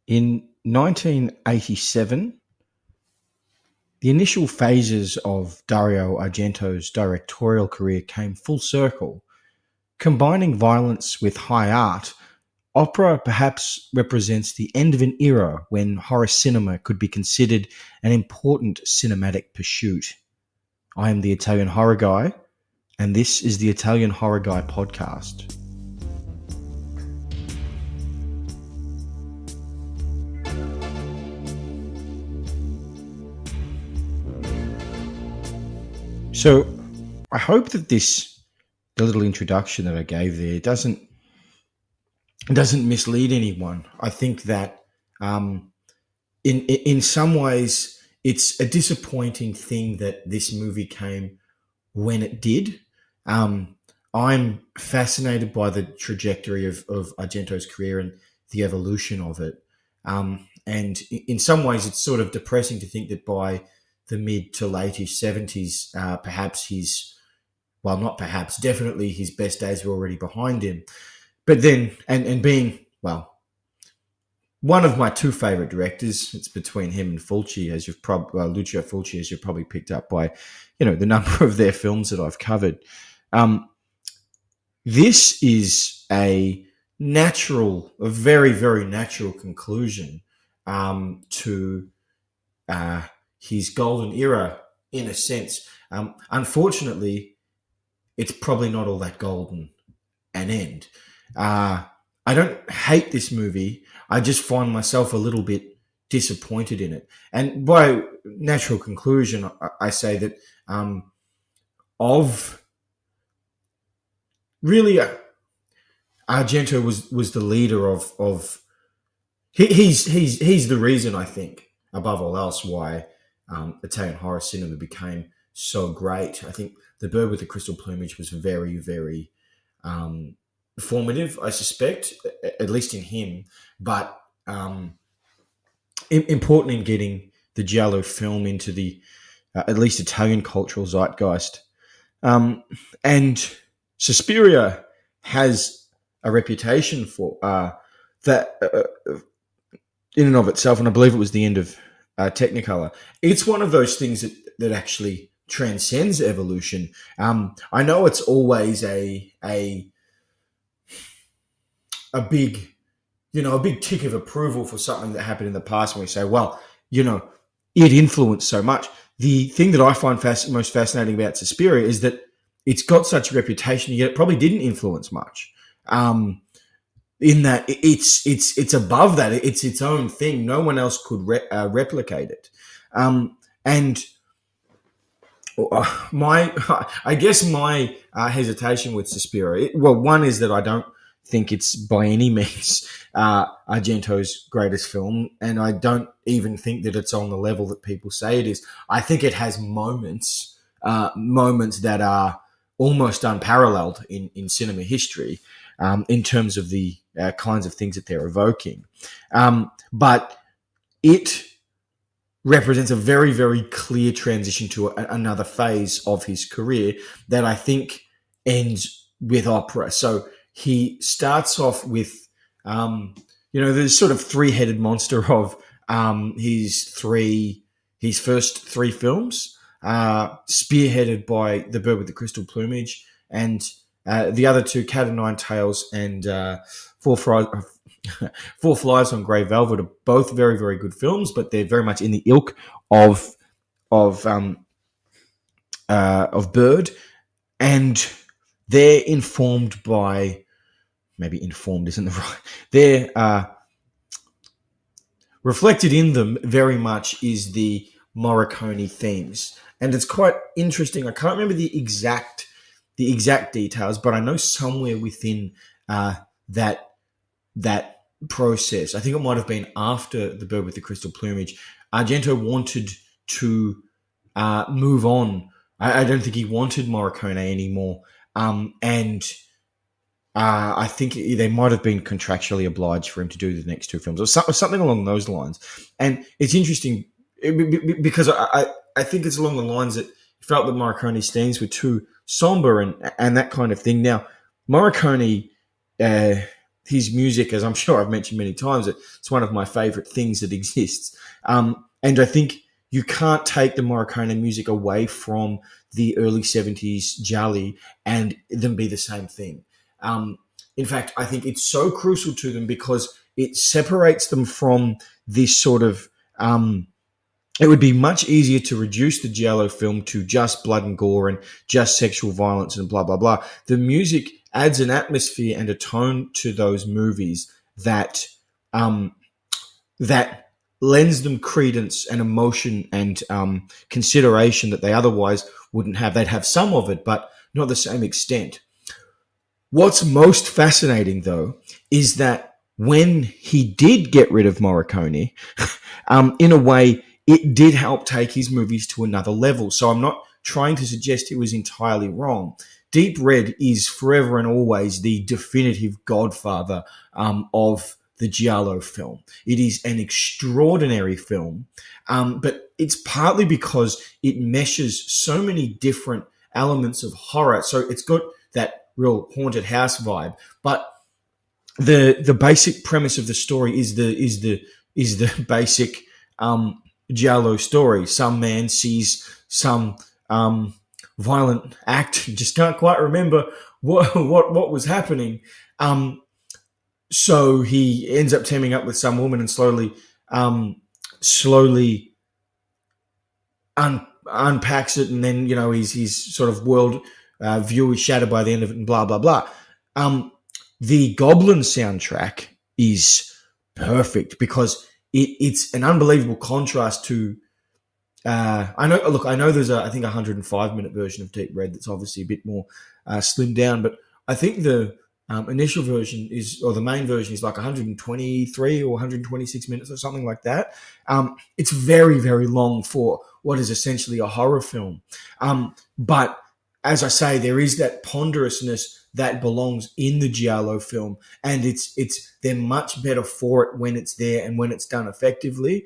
In 1987, the initial phases of Dario Argento's directorial career came full circle. Combining violence with high art, opera perhaps represents the end of an era when horror cinema could be considered an important cinematic pursuit. I am the Italian Horror Guy, and this is the Italian Horror Guy podcast. So, I hope that the little introduction that I gave there doesn't mislead anyone. I think that in some ways it's a disappointing thing that this movie came when it did. I'm fascinated by the trajectory of Argento's career and the evolution of it. And in some ways, it's sort of depressing to think that by the mid to late-ish 70s, perhaps not perhaps, definitely his best days were already behind him. But then, and being, one of my two favorite directors, it's between him and Fulci, as you've Lucio Fulci, as you've probably picked up by, the number of their films that I've covered. This is a very, very natural conclusion to his golden era, in a sense. Unfortunately, it's probably not all that golden an end. I don't hate this movie. I just find myself a little bit disappointed in it. And by natural conclusion, I say that Argento was the leader of he's the reason, I think, above all else, why Italian horror cinema became so great. I think The Bird with the Crystal Plumage was very, very formative, I suspect, at least in him, but important in getting the giallo film into the at least Italian cultural zeitgeist. And Suspiria has a reputation for that in and of itself, and I believe it was the end of Technicolor. It's one of those things that actually transcends evolution. I know it's always a big tick of approval for something that happened in the past, when we say, it influenced so much. The thing that I find most fascinating about Suspiria is that it's got such a reputation, yet it probably didn't influence much. In that it's above that, it's its own thing. No one else could replicate it. And I guess my hesitation with Suspiria, one is that I don't think it's by any means Argento's greatest film, and I don't even think that it's on the level that people say it is. I think it has moments that are almost unparalleled in cinema history, in terms of the kinds of things that they're evoking. But it represents a very, very clear transition to another phase of his career that I think ends with opera. So he starts off with, the sort of three-headed monster of his first three films, spearheaded by The Bird with the Crystal Plumage, and the other two, Cat o' Nine Tails and Four Flies on Grey Velvet, are both very, very good films, but they're very much in the ilk of Bird, and they're informed by, maybe informed isn't the right, they're reflected in them very much is the Morricone themes, and it's quite interesting. I can't remember the exact details, but I know somewhere within that process, I think it might have been after The Bird with the Crystal Plumage, Argento wanted to move on. I don't think he wanted Morricone anymore, and I think they might have been contractually obliged for him to do the next two films, or something along those lines. And it's interesting because I think it's along the lines that he felt that Morricone's themes were too somber and that kind of thing. Now, Morricone his music, as I'm sure I've mentioned many times, it's one of my favorite things that exists. And I think you can't take the Morricone music away from the early 70s Jolly and them be the same thing. In fact, I think it's so crucial to them because it separates them from this sort of. It would be much easier to reduce the Giallo film to just blood and gore and just sexual violence and blah, blah, blah. The music adds an atmosphere and a tone to those movies that that lends them credence and emotion and consideration that they otherwise wouldn't have. They'd have some of it, but not the same extent. What's most fascinating, though, is that when he did get rid of Morricone, in a way, it did help take his movies to another level. So I'm not trying to suggest it was entirely wrong. Deep Red is forever and always the definitive godfather of the Giallo film. It is an extraordinary film, but it's partly because it meshes so many different elements of horror. So it's got that real haunted house vibe, but the basic premise of the story is the basic Giallo story. Some man sees some violent act, just can't quite remember what was happening. So he ends up teaming up with some woman and slowly unpacks it, and then his sort of world view is shattered by the end of it, and blah blah blah. The Goblin soundtrack is perfect because it's an unbelievable contrast to. I know there's I think 105-minute version of Deep Red that's obviously a bit more slimmed down, but I think the initial version the main version is like 123 or 126 minutes or something like that. It's very, very long for what is essentially a horror film. But as I say, there is that ponderousness that belongs in the Giallo film, and they're much better for it when it's there and when it's done effectively.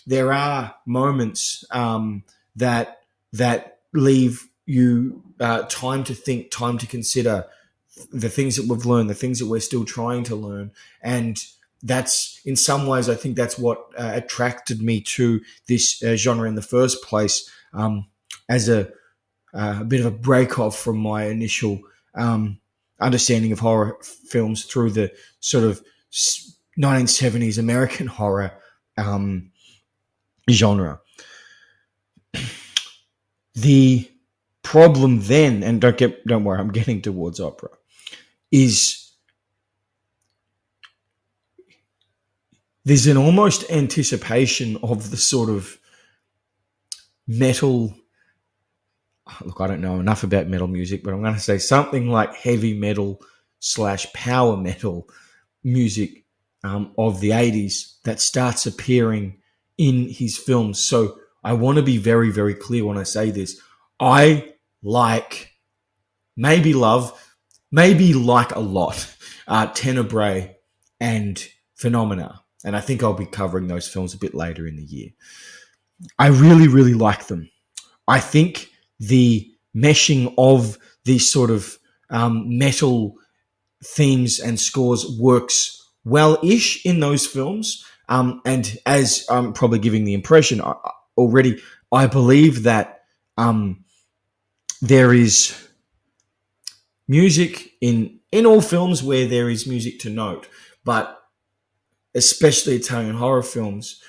There are moments that leave you time to think, time to consider the things that we've learned, the things that we're still trying to learn, and that's in some ways I think that's what attracted me to this genre in the first place, as a bit of a break off from my initial understanding of horror films through the sort of 1970s American horror genre. The problem then, and don't worry, I'm getting towards opera, is there's an almost anticipation of the sort of metal. Look, I don't know enough about metal music, but I'm going to say something like heavy metal / power metal music of the 80s that starts appearing in his films. So I want to be very, very clear when I say this. I maybe like a lot Tenebrae and Phenomena. And I think I'll be covering those films a bit later in the year. I really, really like them. I think the meshing of these sort of metal themes and scores works well-ish in those films. And as I'm probably giving the impression already, I believe that there is music in all films where there is music to note, but especially Italian horror films,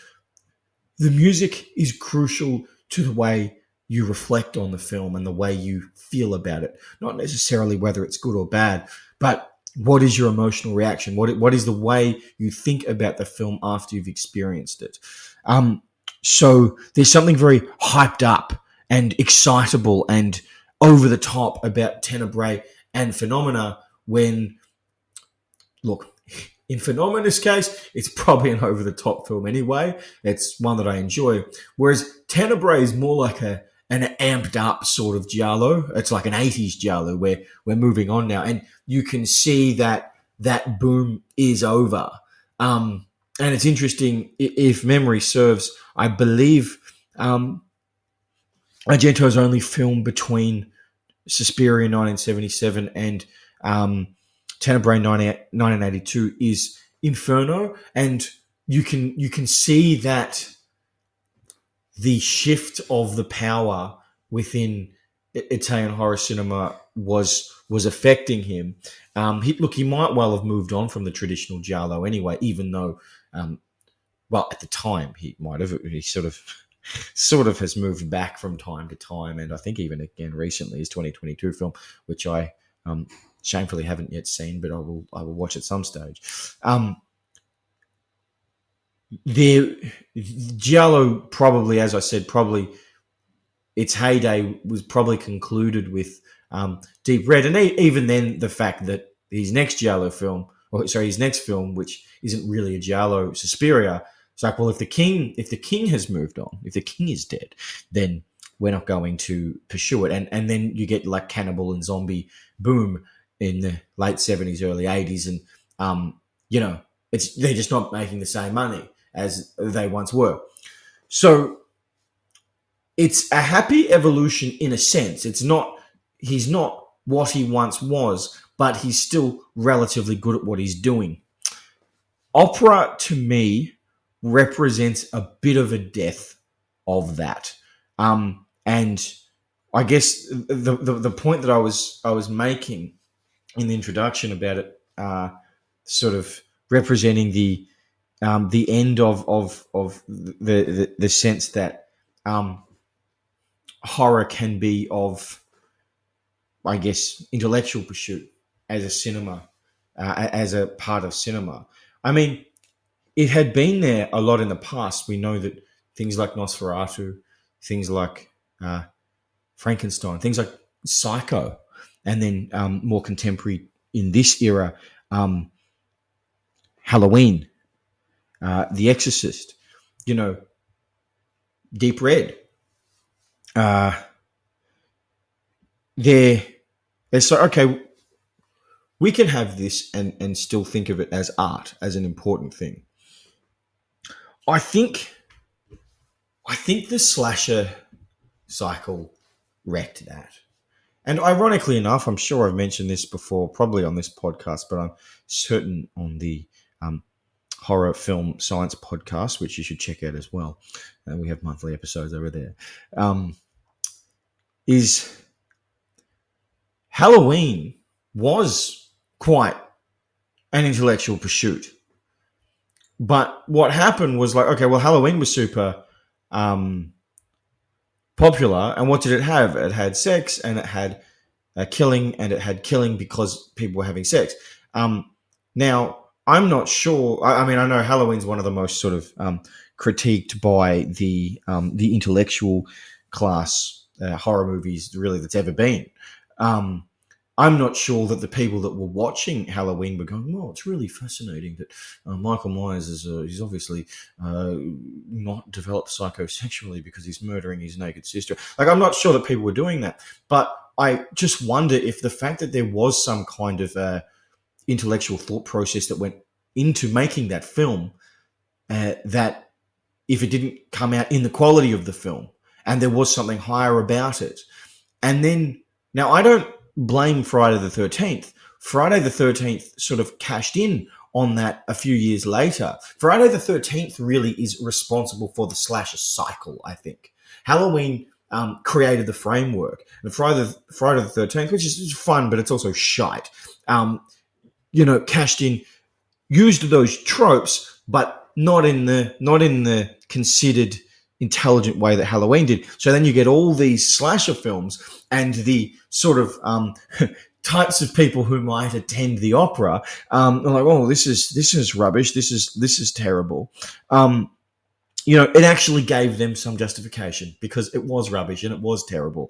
the music is crucial to the way you reflect on the film and the way you feel about it. Not necessarily whether it's good or bad, but what is your emotional reaction? What is the way you think about the film after you've experienced it? So there's something very hyped up and excitable and over the top about Tenebrae and Phenomena when, look, in Phenomena's case, it's probably an over-the-top film anyway. It's one that I enjoy. Whereas Tenebrae is more like an amped-up sort of Giallo. It's like an 80s Giallo where we're moving on now. And you can see that boom is over. And it's interesting, if memory serves, I believe Argento's only film between Suspiria in 1977 and Tenebrae 1982 is Inferno, and you can see that the shift of the power within Italian horror cinema was affecting him. He might well have moved on from the traditional giallo anyway, even though, at the time he might have. He sort of has moved back from time to time, and I think even again recently his 2022 film, which I shamefully haven't yet seen, but I will watch at some stage. The giallo probably, as I said, probably its heyday was probably concluded with Deep Red, and even then, the fact that his next giallo film, his next film, which isn't really a giallo, Suspiria, it's like, well, if the king has moved on, if the king is dead, then we're not going to pursue it, and then you get like cannibal and zombie boom in the late 70s, early 80s, and they're just not making the same money as they once were. So it's a happy evolution in a sense. He's not what he once was, but he's still relatively good at what he's doing. Opera, to me, represents a bit of a death of that. And I guess the point that I was making in the introduction about it, sort of representing the end of the sense that horror can be of, I guess, intellectual pursuit as a cinema, as a part of cinema. I mean, it had been there a lot in the past. We know that things like Nosferatu, things like Frankenstein, things like Psycho, and then more contemporary in this era, Halloween, The Exorcist, Deep Red. They're so, okay, we can have this and still think of it as art, as an important thing. I think the slasher cycle wrecked that. And ironically enough, I'm sure I've mentioned this before, probably on this podcast, but I'm certain on the Horror Film Science podcast, which you should check out as well. We have monthly episodes over there. Is Halloween was quite an intellectual pursuit. But what happened was like, okay, well, Halloween was super popular, and what did it have? It had sex, and it had killing, and it had killing because people were having sex. Now, I'm not sure. I mean, I know Halloween's one of the most sort of critiqued by the intellectual class horror movies really that's ever been. I'm not sure that the people that were watching Halloween were going, well, it's really fascinating that Michael Myers he's obviously not developed psychosexually because he's murdering his naked sister. Like, I'm not sure that people were doing that. But I just wonder if the fact that there was some kind of intellectual thought process that went into making that film, that if it didn't come out in the quality of the film and there was something higher about it. And then, now I don't blame Friday the 13th. Friday the 13th sort of cashed in on that a few years later. Friday the 13th really is responsible for the slasher cycle, I think. Halloween created the framework. And Friday the 13th, which is fun, but it's also shite, cashed in, used those tropes, but not in the considered intelligent way that Halloween did. So then you get all these slasher films and the sort of types of people who might attend the opera are like, oh, this is rubbish. This is terrible. It actually gave them some justification because it was rubbish and it was terrible.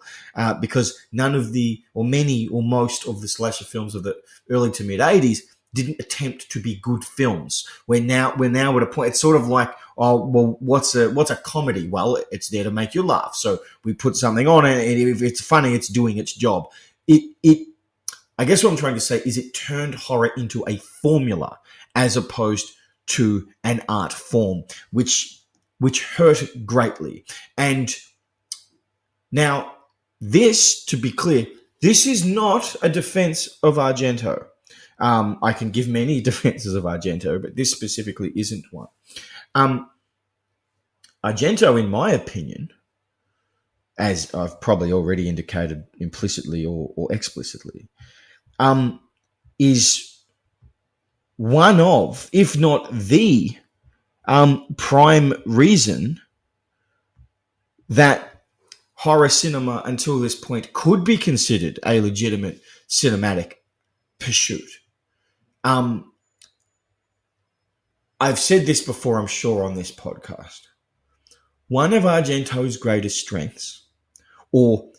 Because none of many or most of the slasher films of the early to mid 80s didn't attempt to be good films. We're now at a point. It's sort of like, oh, well, what's a comedy? Well, it's there to make you laugh. So we put something on it, and if it's funny, it's doing its job. I guess what I'm trying to say is it turned horror into a formula as opposed to an art form, which hurt greatly. And now, this, to be clear, this is not a defense of Argento. I can give many defenses of Argento, but this specifically isn't one. Argento, in my opinion, as I've probably already indicated implicitly or explicitly, is one of, if not the prime reason that horror cinema until this point could be considered a legitimate cinematic pursuit. I've said this before, I'm sure, on this podcast. One of Argento's greatest strengths, or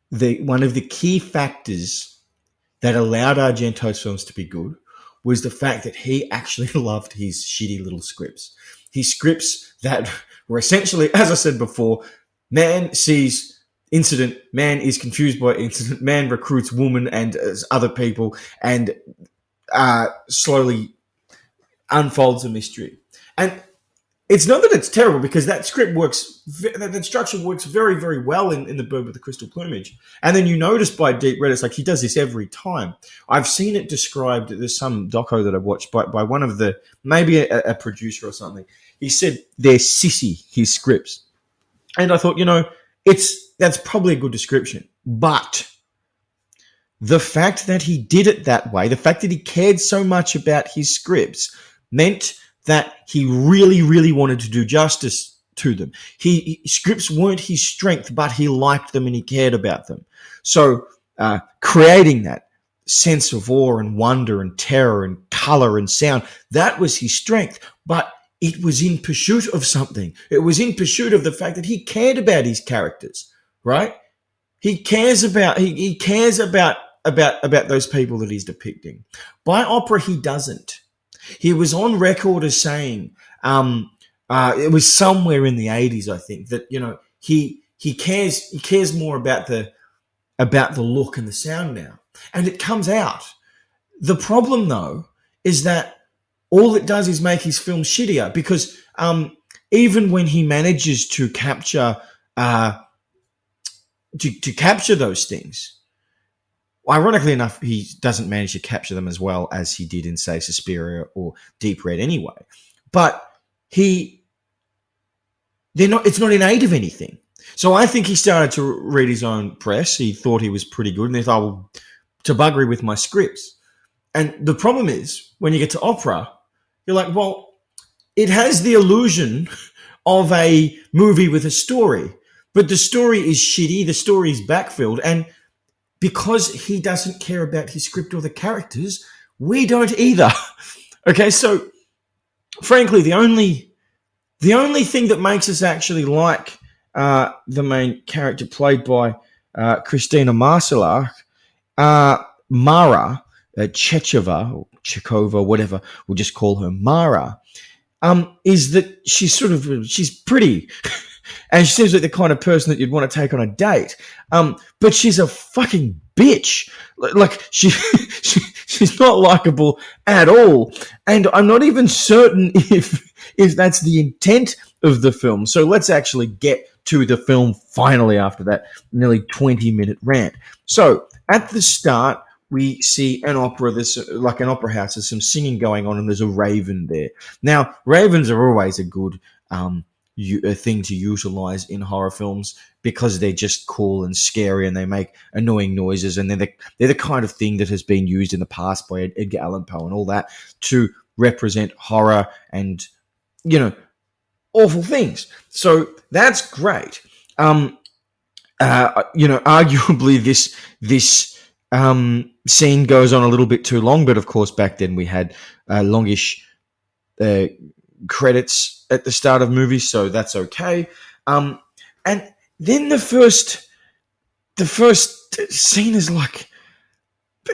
one of the key factors that allowed Argento's films to be good, was the fact that he actually loved his shitty little scripts. His scripts that were essentially, as I said before, man sees incident, man is confused by incident, man recruits woman and other people, and slowly unfolds a mystery. And it's not that it's terrible, because that script works, that structure works very, very well in The Bird with the Crystal Plumage. And then you notice by Deep Red, it's like he does this every time. I've seen it described, there's some doco that I've watched by one of the, maybe a producer or something. He said they're sissy, his scripts. And I thought, that's probably a good description. But the fact that he did it that way, the fact that he cared so much about his scripts, meant that he really, really wanted to do justice to them. Scripts weren't his strength, but he liked them and he cared about them. So creating that sense of awe and wonder and terror and color and sound, that was his strength. But it was in pursuit of something. It was in pursuit of the fact that he cared about his characters, right? He cares about those people that he's depicting. By opera, he doesn't. He was on record as saying, it was somewhere in the 80s, I think, that he cares more about the look and the sound now, and it comes out. The problem, though, is that all it does is make his film shittier, because even when he manages to capture those things, ironically enough, he doesn't manage to capture them as well as he did in, say, Suspiria or Deep Red anyway. But it's not in aid of anything. So I think he started to read his own press. He thought he was pretty good, and he thought, well, to buggery with my scripts. And the problem is, when you get to opera, you're like, well, it has the illusion of a movie with a story, but the story is shitty, the story is backfilled, and because he doesn't care about his script or the characters, we don't either. Okay, so frankly, the only thing that makes us actually like the main character played by Christina Marcellach, Mara Chechova or Chekova, whatever, we'll just call her Mara, is that she's pretty. And she seems like the kind of person that you'd want to take on a date. But she's a fucking bitch. Like, she's not likable at all. And I'm not even certain if that's the intent of the film. So let's actually get to the film finally after that nearly 20-minute rant. So at the start, we see an opera, like an opera house. There's some singing going on, and there's a raven there. Now, ravens are always a good a thing to utilize in horror films, because they're just cool and scary, and they make annoying noises, and they're the kind of thing that has been used in the past by Edgar Allan Poe and all that to represent horror and awful things. So that's great. Arguably this scene goes on a little bit too long, but of course back then we had longish credits at the start of movies, so that's okay. And then the first scene is like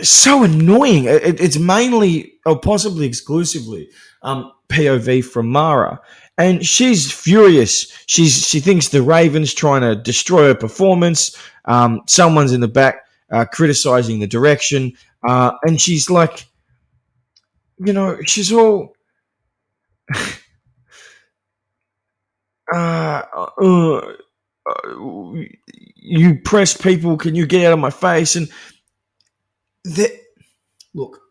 so annoying. It's mainly, or possibly exclusively, POV from Mara, and she's furious. She thinks the Raven's trying to destroy her performance. Someone's in the back criticizing the direction, and she's like, she's all. You press people, can you get out of my face? And look,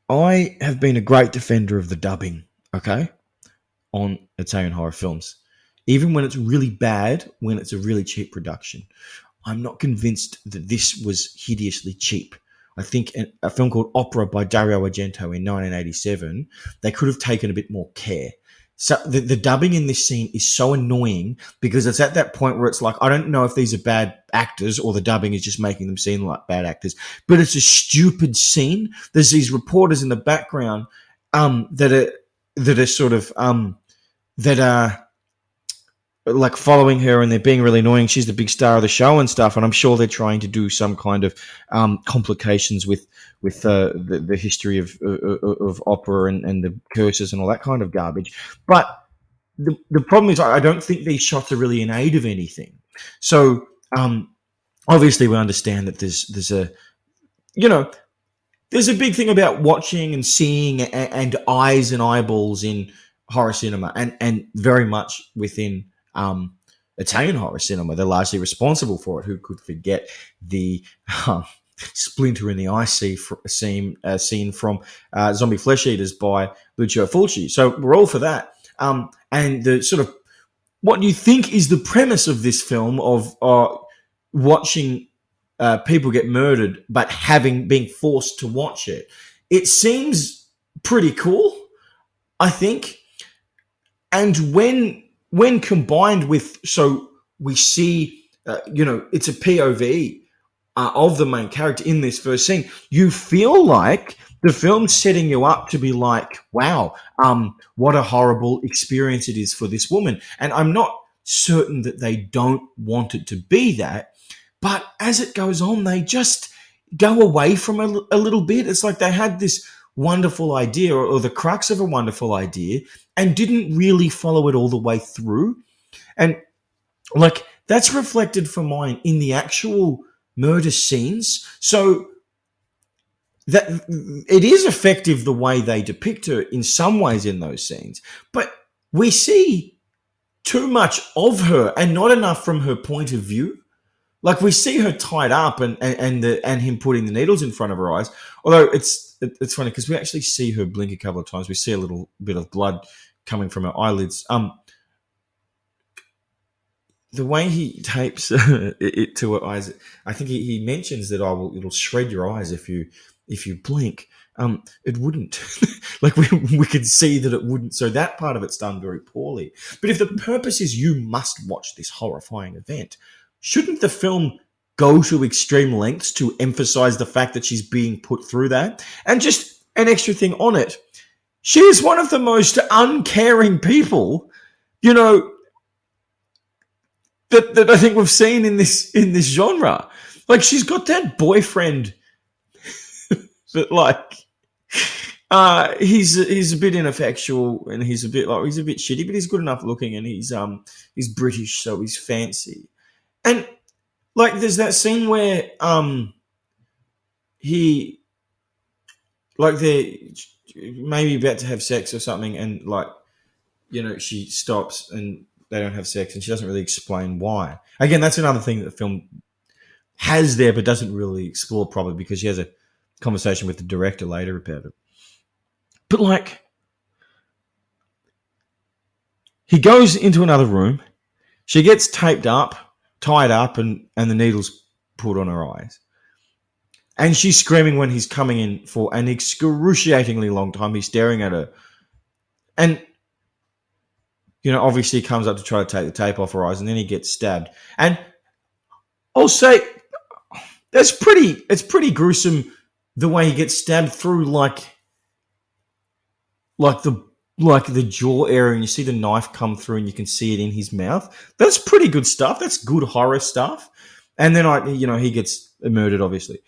I have been a great defender of the dubbing, okay, on Italian horror films. Even when it's really bad, when it's a really cheap production. I'm not convinced that this was hideously cheap. I think a film called Opera by Dario Argento in 1987, they could have taken a bit more care. So the dubbing in this scene is so annoying because it's at that point where it's like, I don't know if these are bad actors or the dubbing is just making them seem like bad actors, but it's a stupid scene. There's these reporters in the background that are sort of that are like following her, and they're being really annoying. She's the big star of the show and stuff, and I'm sure they're trying to do some kind of complications with the history of opera and the curses and all that kind of garbage. But the problem is, I don't think these shots are really in aid of anything. So obviously, we understand that there's a you know there's a big thing about watching and seeing and eyes and eyeballs in horror cinema, and very much within Italian horror cinema. They're largely responsible for it. Who could forget the splinter in the eye scene from Zombie Flesh Eaters by Lucio Fulci? So we're all for that. And the sort of what you think is the premise of this film of watching people get murdered, but being forced to watch it. It seems pretty cool, I think. And when combined with, so we see, it's a POV of the main character in this first scene, you feel like the film's setting you up to be like, wow, what a horrible experience it is for this woman. And I'm not certain that they don't want it to be that, but as it goes on, they just go away from a little bit. It's like they had this wonderful idea or the crux of a wonderful idea and didn't really follow it all the way through. And like that's reflected for mine in the actual murder scenes. So that it is effective the way they depict her in some ways in those scenes, but we see too much of her and not enough from her point of view. Like we see her tied up and him putting the needles in front of her eyes. Although it's funny because we actually see her blink a couple of times. We see a little bit of blood coming from her eyelids. The way he tapes it to her eyes, I think he mentions that it'll shred your eyes if you blink. It wouldn't. Like we could see that it wouldn't. So that part of it's done very poorly. But if the purpose is you must watch this horrifying event, shouldn't the film go to extreme lengths to emphasize the fact that she's being put through that? And just an extra thing on it, she is one of the most uncaring people, that I think we've seen in this genre. Like she's got that boyfriend that he's a bit ineffectual and he's a bit shitty, but he's good enough looking and he's British, so he's fancy. And like there's that scene where he like they're maybe about to have sex or something, and she stops and they don't have sex, and she doesn't really explain why. Again, that's another thing that the film has there but doesn't really explore properly because she has a conversation with the director later about it. But he goes into another room, she gets tied up, and the needles put on her eyes. And she's screaming when he's coming in for an excruciatingly long time. He's staring at her. And, obviously he comes up to try to take the tape off her eyes, and then he gets stabbed. And I'll say it's pretty gruesome the way he gets stabbed through the jaw area, and you see the knife come through and you can see it in his mouth. That's pretty good stuff. That's good horror stuff. And then he gets murdered, obviously.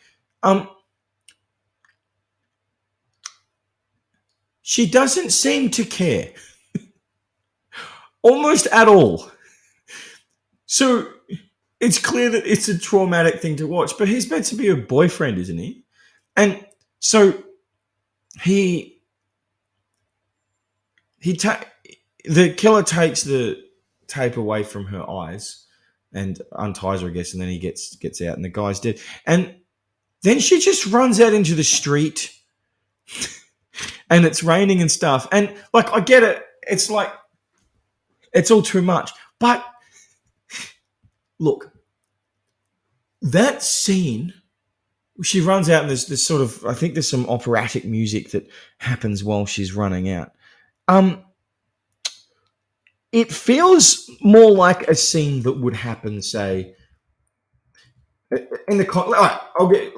She doesn't seem to care. Almost at all. So it's clear that it's a traumatic thing to watch, but he's meant to be her boyfriend, isn't he? And so the killer takes the tape away from her eyes and unties her, I guess, and then he gets out and the guy's dead. And then she just runs out into the street and it's raining and stuff. And like, I get it. It's like, it's all too much. But look, that scene, she runs out and there's this sort of, I think there's some operatic music that happens while she's running out. Um, it feels more like a scene that would happen, say, all right, I'll get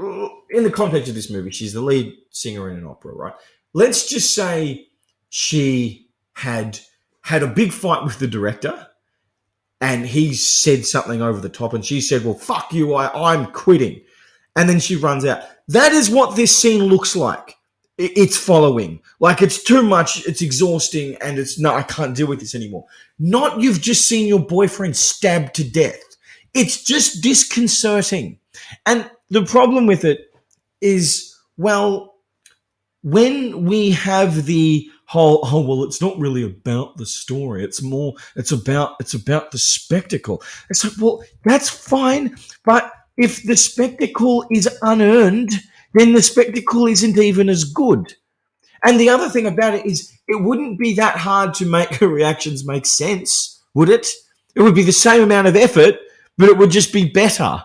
in the context of this movie. She's the lead singer in an opera, right? Let's just say she had a big fight with the director, and he said something over the top, and she said, "Well, fuck you, I'm quitting," and then she runs out. That is what this scene looks like. It's following. Like, it's too much, it's exhausting, and it's no, I can't deal with this anymore. Not you've just seen your boyfriend stabbed to death. It's just disconcerting. And the problem with it is, well, when we have the whole, oh, well, it's not really about the story. It's about the spectacle. It's like, well, that's fine. But if the spectacle is unearned, then the spectacle isn't even as good. And the other thing about it is, it wouldn't be that hard to make her reactions make sense, would it? It would be the same amount of effort, but it would just be better.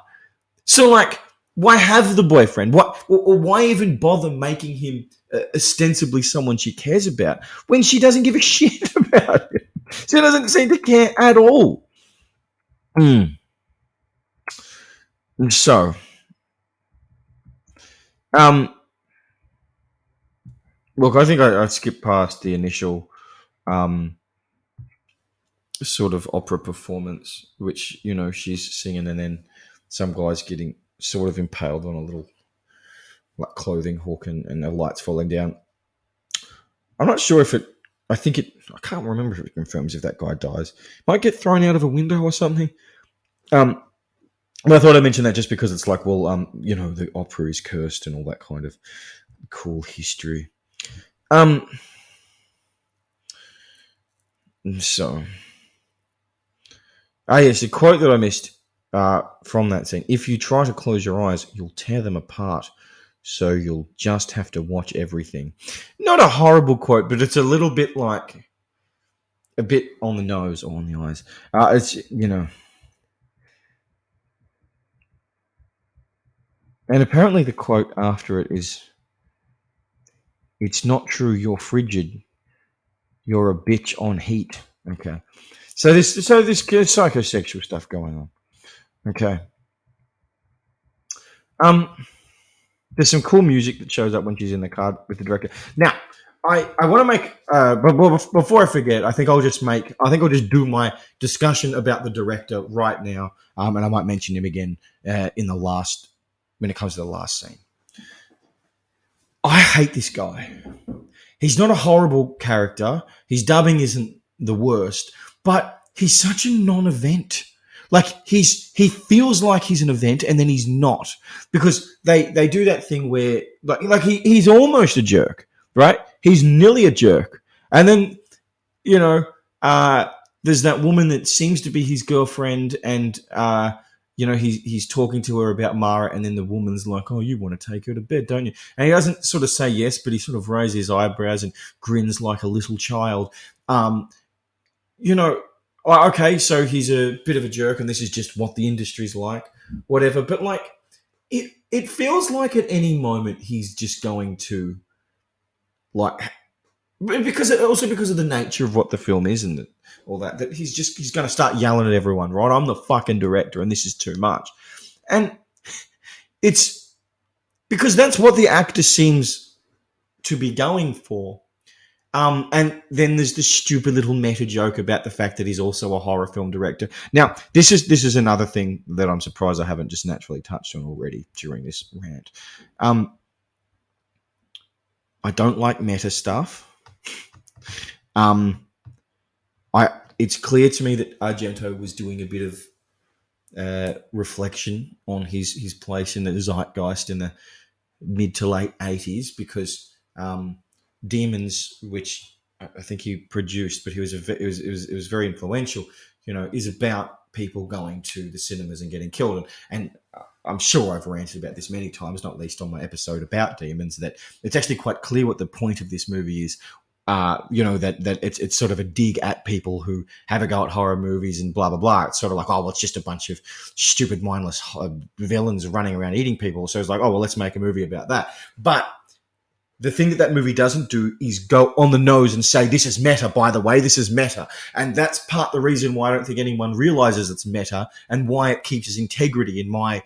So, like, why have the boyfriend? Why even bother making him ostensibly someone she cares about when she doesn't give a shit about it? She doesn't seem to care at all. Mm. So, look, I think I skipped past the initial sort of opera performance, which, she's singing, and then some guy's getting sort of impaled on a little like clothing hook, and the lights falling down. I'm not sure if it. I can't remember if it confirms if that guy dies. Might get thrown out of a window or something. But I thought I'd mention that just because it's like, well, the opera is cursed and all that kind of cool history. So, yes, the quote that I missed from that scene: "If you try to close your eyes, you'll tear them apart. So you'll just have to watch everything." Not a horrible quote, but it's a little bit like a bit on the nose or on the eyes. It's and apparently the quote after it is, "It's not true. You're frigid. You're a bitch on heat." Okay, so this psychosexual stuff going on. Okay, there's some cool music that shows up when she's in the car with the director. Now, I want to make, but before I forget, I think I'll just do my discussion about the director right now, and I might mention him again when it comes to the last scene. I hate this guy. He's not a horrible character. His dubbing isn't the worst, but he's such a non-event. Like, he feels like he's an event, and then he's not, because they do that thing where like he's almost a jerk, right? He's nearly a jerk, and then there's that woman that seems to be his girlfriend, and he's talking to her about Mara, and then the woman's like, "Oh, you want to take her to bed, don't you?" And he doesn't sort of say yes, but he sort of raises his eyebrows and grins like a little child. Okay, so he's a bit of a jerk, and this is just what the industry's like, whatever. But like, it feels like at any moment he's just going to, like, because of the nature of what the film is, and all that he's going to start yelling at everyone, right? "I'm the fucking director, and this is too much," and it's because that's what the actor seems to be going for. And then there's this stupid little meta joke about the fact that he's also a horror film director. Now, this is another thing that I'm surprised I haven't just naturally touched on already during this rant. I don't like meta stuff. It's clear to me that Argento was doing a bit of reflection on his place in the zeitgeist in the mid to late 80s, because Demons, which I think he produced, but it was very influential, is about people going to the cinemas and getting killed. And I'm sure I've ranted about this many times, not least on my episode about demons, that it's actually quite clear what the point of this movie is. That it's sort of a dig at people who have a go at horror movies and blah, blah, blah. It's sort of like, oh, well, it's just a bunch of stupid, mindless villains running around eating people. So it's like, oh, well, let's make a movie about that. But the thing that movie doesn't do is go on the nose and say, this is meta, by the way, this is meta. And that's part the reason why I don't think anyone realizes it's meta and why it keeps its integrity, in my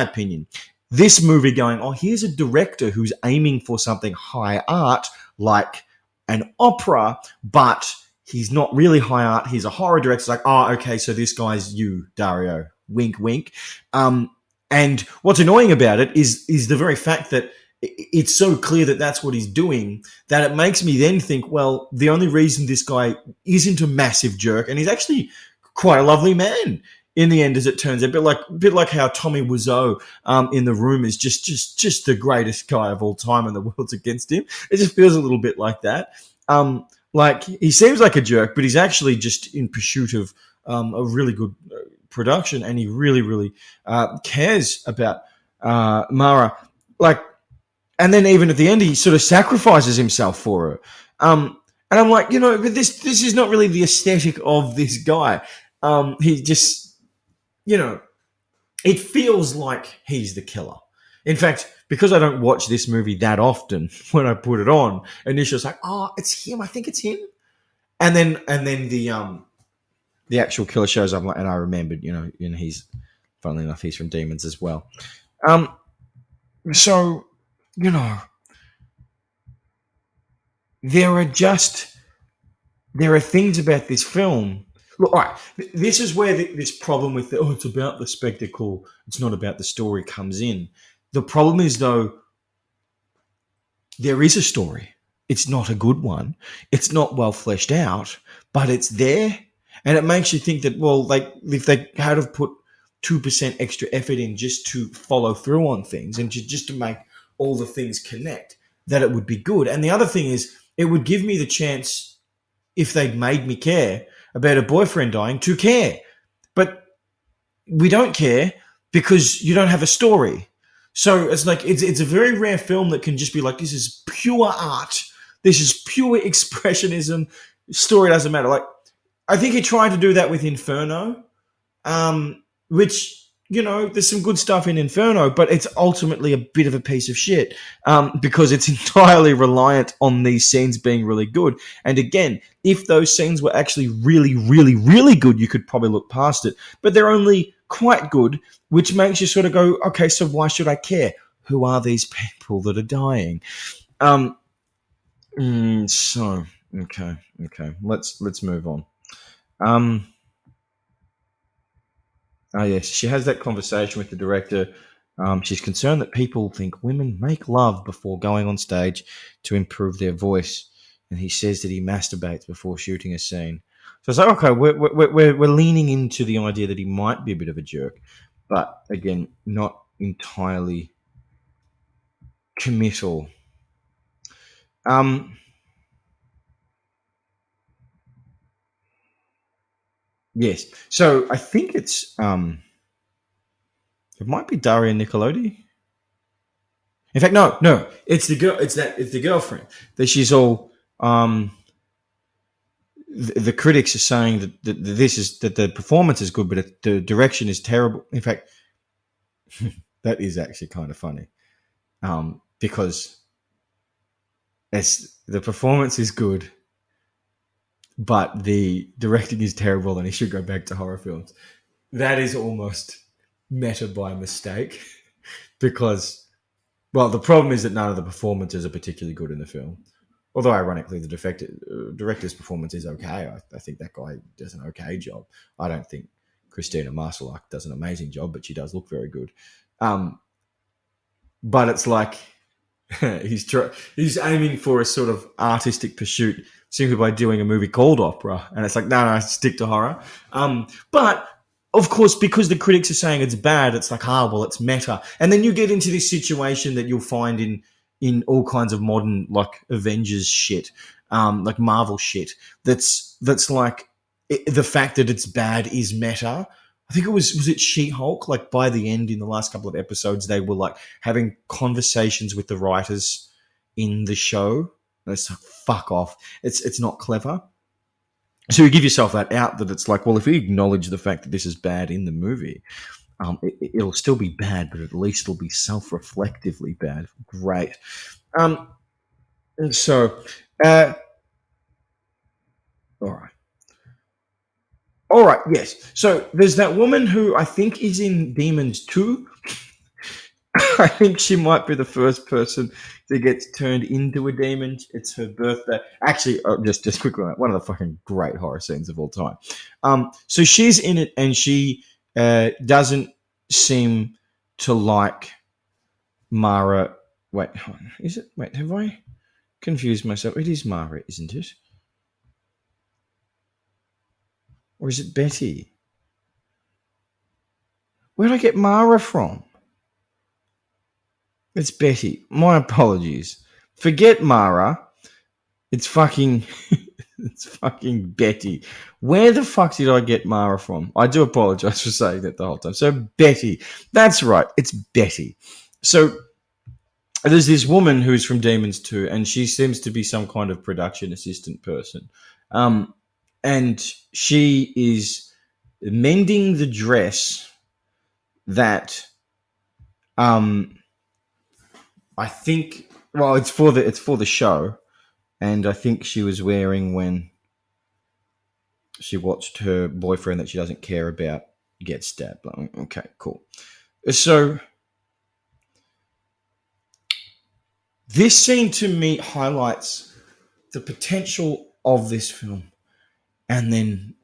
opinion. This movie going, oh, here's a director who's aiming for something high art, like an opera, but he's not really high art. He's a horror director. It's like, oh, okay, so this guy's you, Dario. Wink, wink. And what's annoying about it is the very fact that it's so clear that that's what he's doing that it makes me then think, well, the only reason this guy isn't a massive jerk, and he's actually quite a lovely man in the end, as it turns out, a bit like how Tommy Wiseau in The Room is just the greatest guy of all time, and the world's against him. It just feels a little bit like that. Like he seems like a jerk, but he's actually just in pursuit of a really good production, and he really, really cares about Mara. Like. And then even at the end, he sort of sacrifices himself for her. And I'm like, but this is not really the aesthetic of this guy. He just, it feels like he's the killer. In fact, because I don't watch this movie that often, when I put it on, initially it's like, oh, it's him. I think it's him. And then the actual killer shows up, and I remembered, and he's, funnily enough, he's from Demons as well. So. There are things about this film. Look, all right, this is where this problem with it's about the spectacle, it's not about the story comes in. The problem is, though, there is a story. It's not a good one. It's not well fleshed out, but it's there. And it makes you think that, well, like if they had have put 2% extra effort in just to follow through on things and just to make all the things connect, that it would be good. And the other thing is, it would give me the chance, if they'd made me care about a boyfriend dying, to care. But we don't care because you don't have a story. So it's like, it's a very rare film that can just be like, this is pure art. This is pure expressionism. Story doesn't matter. Like, I think he tried to do that with Inferno, which, there's some good stuff in Inferno, but it's ultimately a bit of a piece of shit because it's entirely reliant on these scenes being really good. And again, if those scenes were actually really, really, really good, you could probably look past it. But they're only quite good, which makes you sort of go, okay, so why should I care? Who are these people that are dying? Okay. Let's move on. Oh, yes. She has that conversation with the director. She's concerned that people think women make love before going on stage to improve their voice. And he says that he masturbates before shooting a scene. So it's like, okay, we're leaning into the idea that he might be a bit of a jerk. But again, not entirely committal. Yes. So I think it might be Daria Nicolodi. In fact, no, it's the girl. It's the girlfriend that she's all. The critics are saying that the performance is good, but the direction is terrible. In fact, that is actually kind of funny, because the performance is good, but the directing is terrible, and he should go back to horror films. That is almost meta by mistake, because, well, the problem is that none of the performances are particularly good in the film. Although, ironically, the director's performance is okay. I think that guy does an okay job. I don't think Christina Marsalak does an amazing job, but she does look very good. But it's like he's aiming for a sort of artistic pursuit simply by doing a movie called opera, and it's like, no, stick to horror. But of course, because the critics are saying it's bad, it's like, well, it's meta, and then you get into this situation that you'll find in all kinds of modern, like, Avengers shit, like Marvel shit. That's like the fact that it's bad is meta, I think it was it She-Hulk? Like by the end, in the last couple of episodes, they were like having conversations with the writers in the show. And it's like, fuck off. It's not clever. So you give yourself that out that it's like, well, if we acknowledge the fact that this is bad in the movie, it'll still be bad, but at least it'll be self-reflectively bad. Great. Um, so, all right. All right, yes. So there's that woman who I think is in Demons 2. I think she might be the first person that gets turned into a demon. It's her birthday. Actually, just quickly, one of the fucking great horror scenes of all time. So she's in it, and she doesn't seem to like Mara. Wait, hold on. Is it? Wait, have I confused myself? It is Mara, isn't it? Or is it Betty? Where did I get Mara from? It's Betty. My apologies. Forget Mara. It's fucking it's fucking Betty. Where the fuck did I get Mara from? I do apologize for saying that the whole time. So Betty. That's right. It's Betty. So there's this woman who's from Demons 2, and she seems to be some kind of production assistant person. And she is mending the dress that I think, well, it's for the show, and I think she was wearing when she watched her boyfriend that she doesn't care about get stabbed. Okay, cool. So this scene to me highlights the potential of this film, and then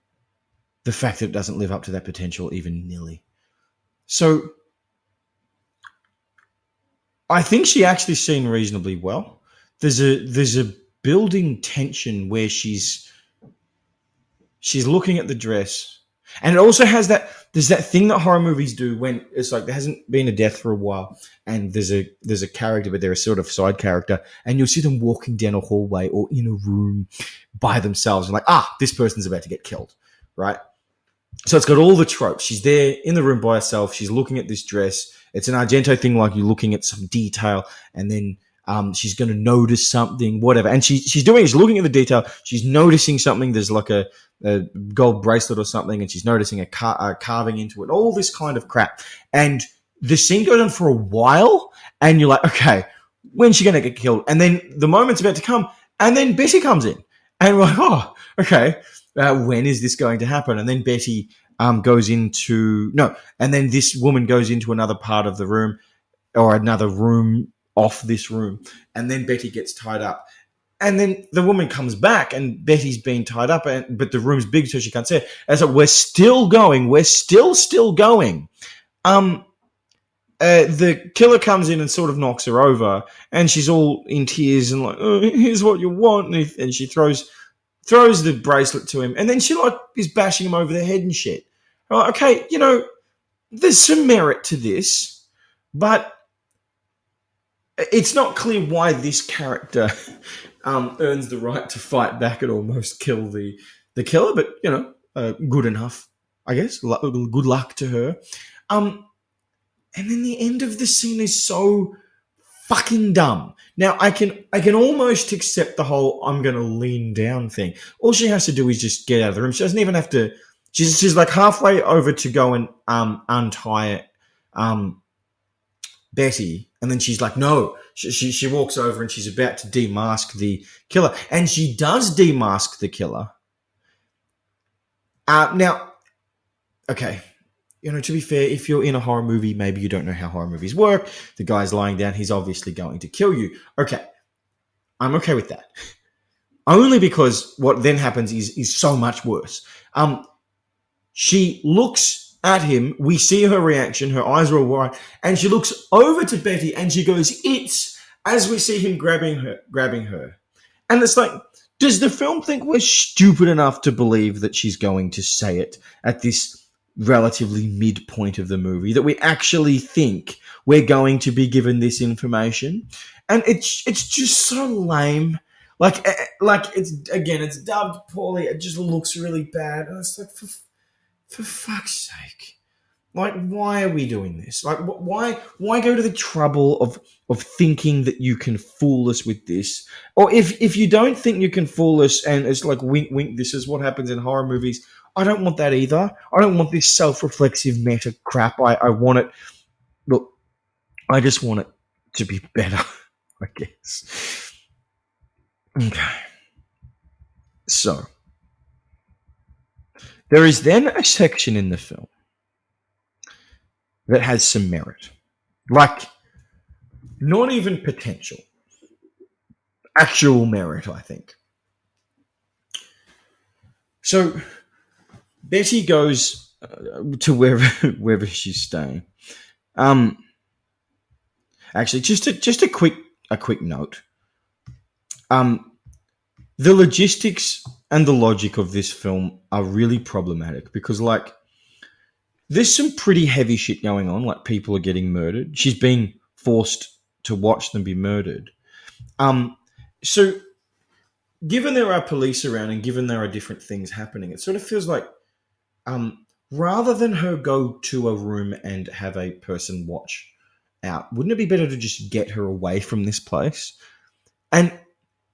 the fact that it doesn't live up to that potential even nearly. So I think she actually seen reasonably well. There's a building tension where she's looking at the dress, and it also has there's that thing that horror movies do when it's like there hasn't been a death for a while, and there's a character, but they're a sort of side character, and you'll see them walking down a hallway or in a room by themselves, and like, this person's about to get killed, right? So it's got all the tropes. She's there in the room by herself. She's looking at this dress. It's an Argento thing, like you're looking at some detail, and then she's going to notice something, whatever. And she's looking at the detail. She's noticing something. There's like a gold bracelet or something, and she's noticing a carving into it. All this kind of crap. And the scene goes on for a while, and you're like, okay, when's she going to get killed? And then the moment's about to come, and then Betty comes in, and we're like, oh, okay. When is this going to happen? And then Betty goes into and then this woman goes into another part of the room, or another room off this room, and then Betty gets tied up, and then the woman comes back, and Betty's been tied up, but the room's big, so she can't see it. And so we're still going. We're still going. The killer comes in and sort of knocks her over, and she's all in tears and like, oh, here's what you want, and she throws the bracelet to him, and then she like is bashing him over the head and shit. I'm like, okay, there's some merit to this, but it's not clear why this character earns the right to fight back and almost kill the killer. But good enough, I guess. Good luck to her. And then the end of the scene is so fucking dumb. Now, I can almost accept the whole I'm going to lean down thing. All she has to do is just get out of the room. She doesn't even have to. She's like halfway over to go and untie Betty, and then she's like, no. She walks over and she's about to demask the killer, and she does demask the killer. Now, okay. To be fair, if you're in a horror movie, maybe you don't know how horror movies work. The guy's lying down. He's obviously going to kill you. Okay. I'm okay with that. Only because what then happens is so much worse. She looks at him. We see her reaction. Her eyes are all wide. And she looks over to Betty and she goes, it's, as we see him grabbing her. And it's like, does the film think we're stupid enough to believe that she's going to say it at this relatively midpoint of the movie, that we actually think we're going to be given this information? And it's just so lame. Like it's dubbed poorly. It just looks really bad. And it's like, for fuck's sake. Like, why are we doing this? Like, why go to the trouble of thinking that you can fool us with this? Or if you don't think you can fool us, and it's like wink, wink, this is what happens in horror movies. I don't want that either. I don't want this self-reflexive meta crap. I want it. Look, I just want it to be better, I guess. Okay. So, there is then a section in the film that has some merit. Like, not even potential. Actual merit, I think. So, Betty goes to wherever she's staying. Actually, just a quick note. The logistics and the logic of this film are really problematic because, like, there's some pretty heavy shit going on. Like, people are getting murdered. She's being forced to watch them be murdered. So, given there are police around and given there are different things happening, it sort of feels like, rather than her go to a room and have a person watch out, wouldn't it be better to just get her away from this place? And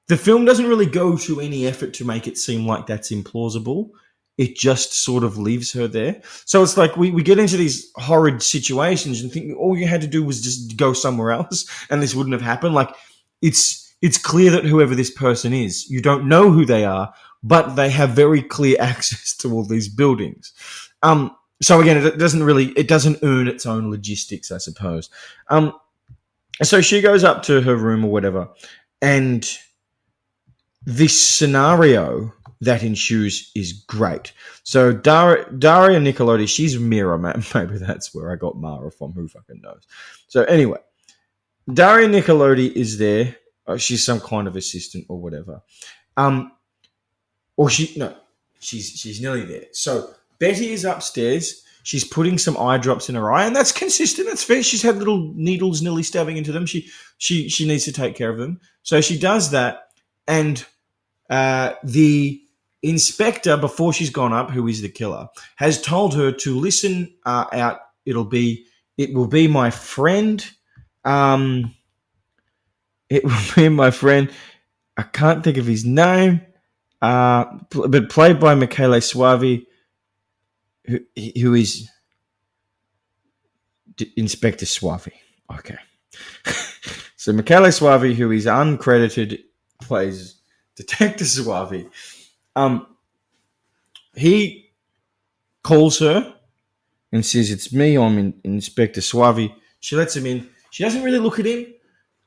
the film doesn't really go to any effort to make it seem like that's implausible. It just sort of leaves her there. So it's like we get into these horrid situations and think all you had to do was just go somewhere else and this wouldn't have happened. Like, it's clear that whoever this person is, you don't know who they are, but they have very clear access to all these buildings. So again, it doesn't earn its own logistics, I suppose. So she goes up to her room or whatever, and this scenario that ensues is great. So Daria Nicolodi, she's Mira. Maybe that's where I got Mara from. Who fucking knows? So anyway, Daria Nicolodi is there. She's some kind of assistant or whatever. She's nearly there. So Betty is upstairs. She's putting some eye drops in her eye, and that's consistent. That's fair. She's had little needles nearly stabbing into them. She needs to take care of them. So she does that, and the inspector, before she's gone up, who is the killer, has told her to listen out. It will be my friend. It will be my friend. I can't think of his name, but played by Michele Suavi, who is Inspector Suavi. Okay. So Michele Suavi, who is uncredited, plays Detective Suavi. He calls her and says, "It's me, I'm Inspector Suavi." She lets him in. She doesn't really look at him.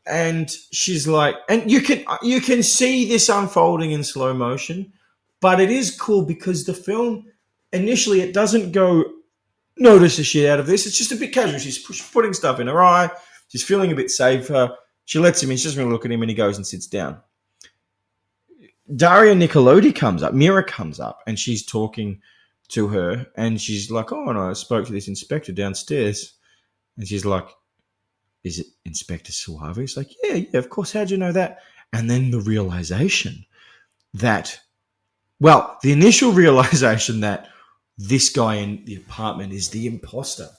And she's like, and you can see this unfolding in slow motion, but it is cool because the film initially it doesn't go notice the shit out of this. It's just a bit casual. She's putting stuff in her eye. She's feeling a bit safer. She lets him in. She doesn't really look at him, and he goes and sits down. Daria Nicolodi comes up. Mira comes up, and she's talking to her, and she's like, "Oh, and I spoke to this inspector downstairs," and she's like, "Is it Inspector Suave?" He's like, yeah, of course. How'd you know that? And then the realization that, well, the initial realization that this guy in the apartment is the imposter.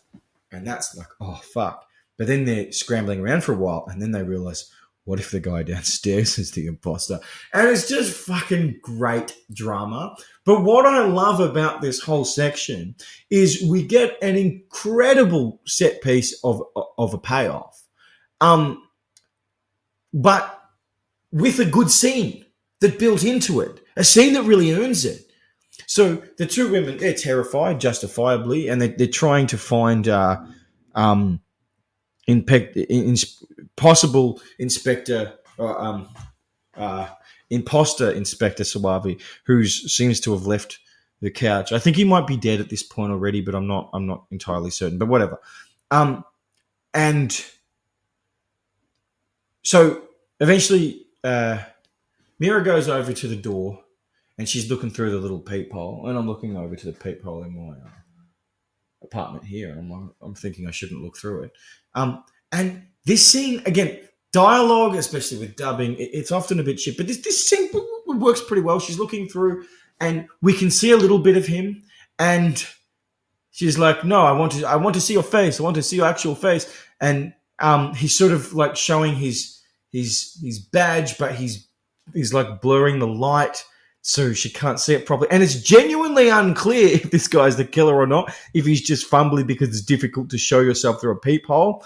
And that's like, oh, fuck. But then they're scrambling around for a while, and then they realize, what if the guy downstairs is the imposter? And it's just fucking great drama. But what I love about this whole section is we get an incredible set piece of a payoff. But with a good scene that built into it, a scene that really earns it. So the two women, they're terrified, justifiably, and they're trying to find possible inspector, imposter Inspector Suavi, who seems to have left the couch. I think he might be dead at this point already, but I'm not entirely certain. But whatever. And so eventually, Mira goes over to the door, and she's looking through the little peephole, and I'm looking over to the peephole in my apartment here, and I'm thinking I shouldn't look through it. And this scene, again, dialogue, especially with dubbing, it's often a bit shit, but this scene works pretty well. She's looking through, and we can see a little bit of him, and she's like, no, I want to see your face. I want to see your actual face. And he's sort of like showing his badge, but he's like blurring the light so she can't see it properly. And it's genuinely unclear if this guy's the killer or not, if he's just fumbling because it's difficult to show yourself through a peephole.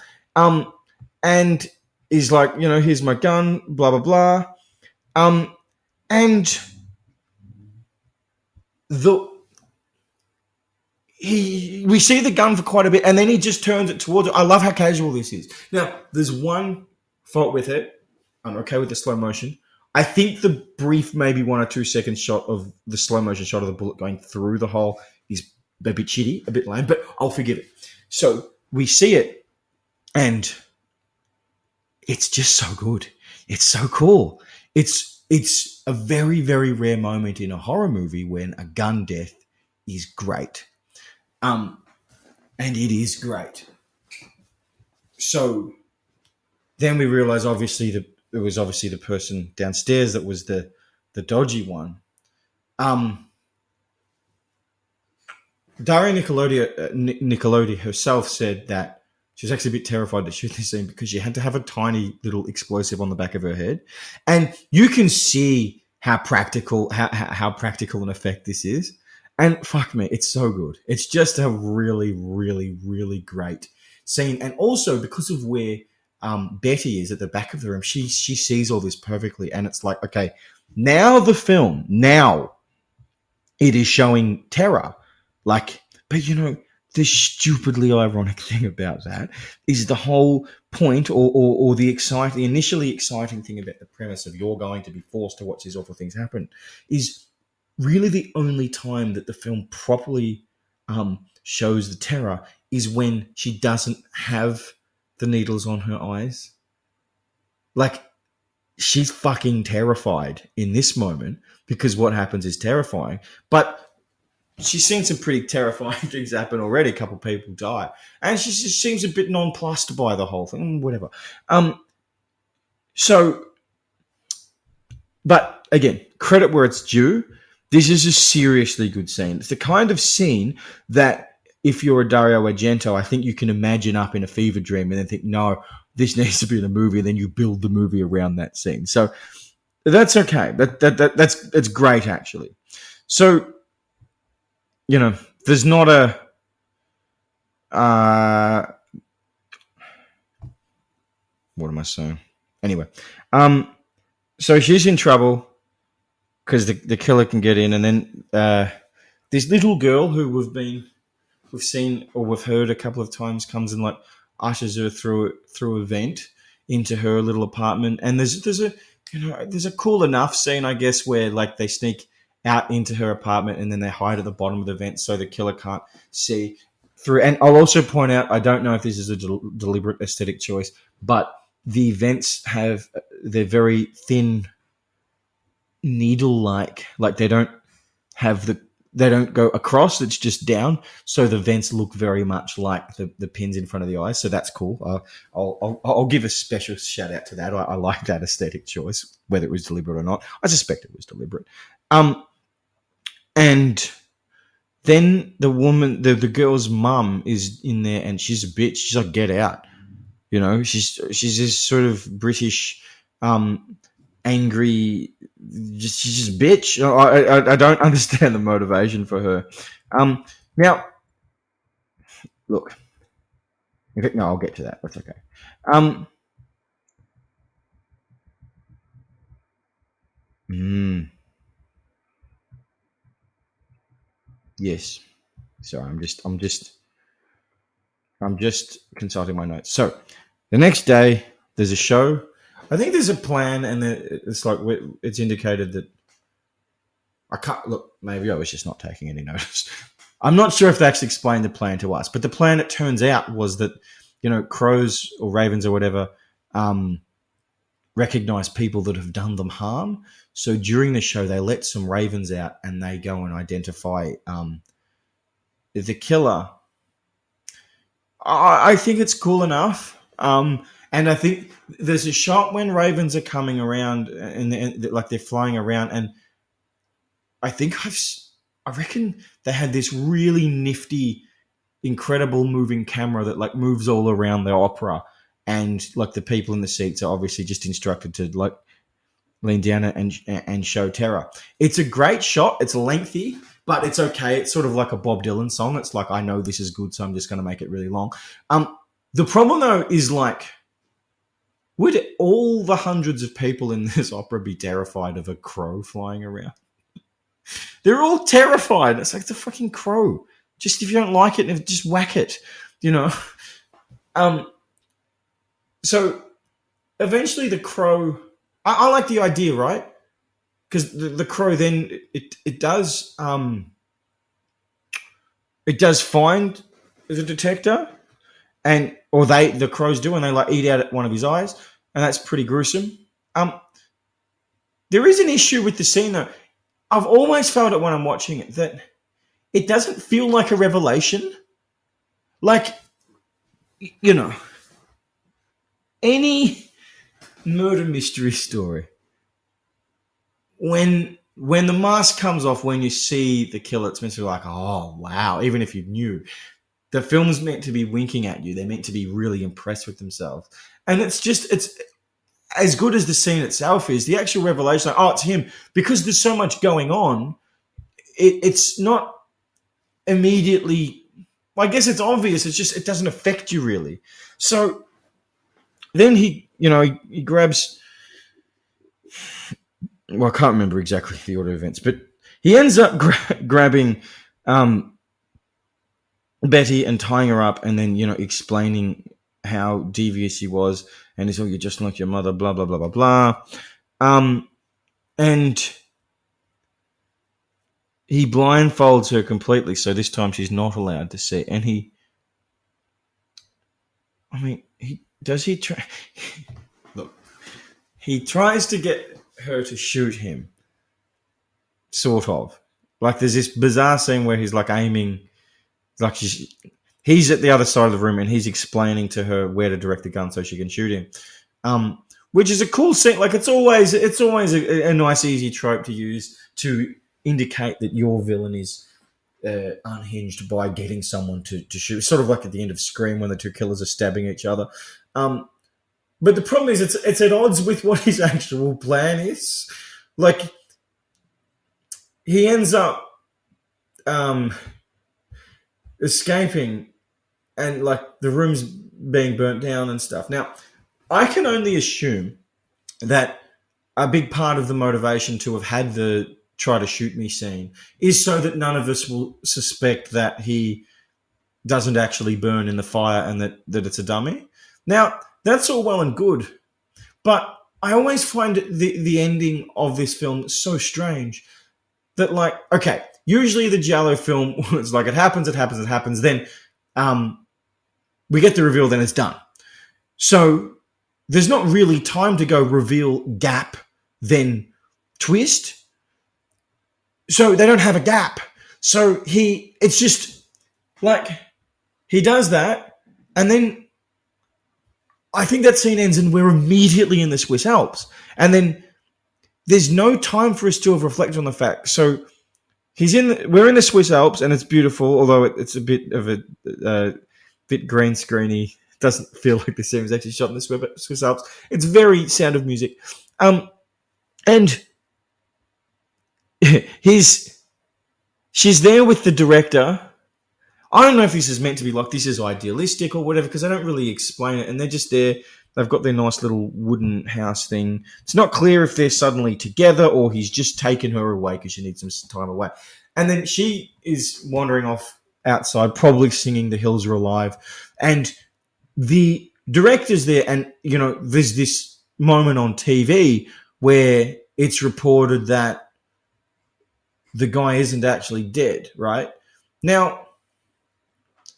And he's like, here's my gun, blah, blah, blah. And the we see the gun for quite a bit, and then he just turns it towards it. I love how casual this is. Now, there's one fault with it. I'm okay with the slow motion. I think the brief, maybe 1 or 2 second shot of the slow motion shot of the bullet going through the hole is a bit shitty, a bit lame, but I'll forgive it. So we see it, and it's just so good. It's so cool. It's a very, very rare moment in a horror movie when a gun death is great. And it is great. So then we realize, obviously, that it was obviously the person downstairs that was the dodgy one. Daria Nicolodi herself said that she was actually a bit terrified to shoot this scene because she had to have a tiny little explosive on the back of her head, and you can see how practical an effect this is. And fuck me, it's so good. It's just a really, really, really great scene. And also because of where Betty is at the back of the room, she sees all this perfectly. And it's like, okay, now it is showing terror. Like, but the stupidly ironic thing about that is the whole point or the initially exciting thing about the premise of you're going to be forced to watch these awful things happen is really the only time that the film properly shows the terror is when she doesn't have the needles on her eyes. Like, she's fucking terrified in this moment because what happens is terrifying. But she's seen some pretty terrifying things happen already. A couple of people die. And she just seems a bit nonplussed by the whole thing. Whatever. But again, credit where it's due. This is a seriously good scene. It's the kind of scene that if you're a Dario Argento, I think you can imagine up in a fever dream and then think, no, this needs to be in a movie, and then you build the movie around that scene. So that's okay. That's great, actually. So, there's not a what am I saying? Anyway, so she's in trouble because the killer can get in, and then this little girl who we've seen or we've heard a couple of times comes and like ushers her through a vent into her little apartment, and there's a cool enough scene, I guess, where like they sneak out into her apartment and then they hide at the bottom of the vent so the killer can't see through. And I'll also point out, I don't know if this is a deliberate aesthetic choice, but the vents they're very thin, needle-like. Like they don't go across, it's just down. So the vents look very much like the pins in front of the eyes. So that's cool. I'll give a special shout out to that. I like that aesthetic choice, whether it was deliberate or not. I suspect it was deliberate. And then the woman, the girl's mum is in there and she's a bitch. She's like, get out. She's this sort of British, angry, she's just a bitch. I don't understand the motivation for her. Now, look, no, I'll get to that. That's okay. Yes. Sorry, I'm just consulting my notes. So, the next day, there's a show. I think there's a plan, and it's like it's indicated that I can't look. Maybe I was just not taking any notice. I'm not sure if they actually explained the plan to us, but the plan, it turns out, was that crows or ravens or whatever recognize people that have done them harm. So during the show, they let some ravens out, and they go and identify the killer. I think it's cool enough. And I think there's a shot when ravens are coming around and like they're flying around, and I reckon they had this really nifty incredible moving camera that like moves all around the opera, and like the people in the seats are obviously just instructed to like lean down and show terror. It's a great shot. It's lengthy, but it's okay. It's sort of like a Bob Dylan song. It's like, I know this is good, so I'm just going to make it really long. The problem though is like, would all the hundreds of people in this opera be terrified of a crow flying around? They're all terrified. It's like the fucking crow. Just if you don't like it, just whack it, you know. So eventually the crow. I like the idea, right? Because the crow then it does find the detector, and or the crows do, and they like eat out at one of his eyes, and that's pretty gruesome. There is an issue with the scene though. I've always felt it when I'm watching it that it doesn't feel like a revelation. Like, you know, any murder mystery story, when the mask comes off, when you see the killer, it's meant to be like, oh wow, even if you knew. The film's meant to be winking at you. They're meant to be really impressed with themselves. And it's as good as the scene itself is, the actual revelation, like, oh, it's him. Because there's so much going on, it's not immediately, I guess it's obvious. It's just, it doesn't affect you really. So then he grabs, well, I can't remember exactly the order of events, but he ends up grabbing Betty and tying her up, and then explaining how devious he was, and he's, oh, you're just like your mother, blah blah blah blah blah, and he blindfolds her completely, so this time she's not allowed to see. And he look, he tries to get her to shoot him, sort of. Like there's this bizarre scene where he's like aiming. Like he's at the other side of the room and he's explaining to her where to direct the gun so she can shoot him, which is a cool scene. Like it's always a nice, easy trope to use to indicate that your villain is unhinged by getting someone to shoot. Sort of like at the end of Scream when the two killers are stabbing each other. But the problem is it's at odds with what his actual plan is. Like he ends up escaping, and like the room's being burnt down and stuff. Now, I can only assume that a big part of the motivation to have had the try to shoot me scene is so that none of us will suspect that he doesn't actually burn in the fire and that it's a dummy. Now, that's all well and good, but I always find the ending of this film so strange that, like, okay, usually the Giallo film was like, it happens. Then we get the reveal, then it's done. So there's not really time to go reveal, gap, then twist. So they don't have a gap. So it's just like he does that, and then I think that scene ends and we're immediately in the Swiss Alps. And then there's no time for us to have reflected on the fact. So we're in the Swiss Alps and it's beautiful, although it's a bit of a bit green screeny. It doesn't feel like the scene was actually shot in the Swiss Alps. It's very Sound of Music. And she's there with the director. I don't know if this is meant to be like this is idealistic or whatever, because they don't really explain it, and they're just there. They've got their nice little wooden house thing. It's not clear if they're suddenly together or he's just taken her away because she needs some time away. And then she is wandering off outside, probably singing The Hills Are Alive. And the director's there, and, there's this moment on TV where it's reported that the guy isn't actually dead, right? Now,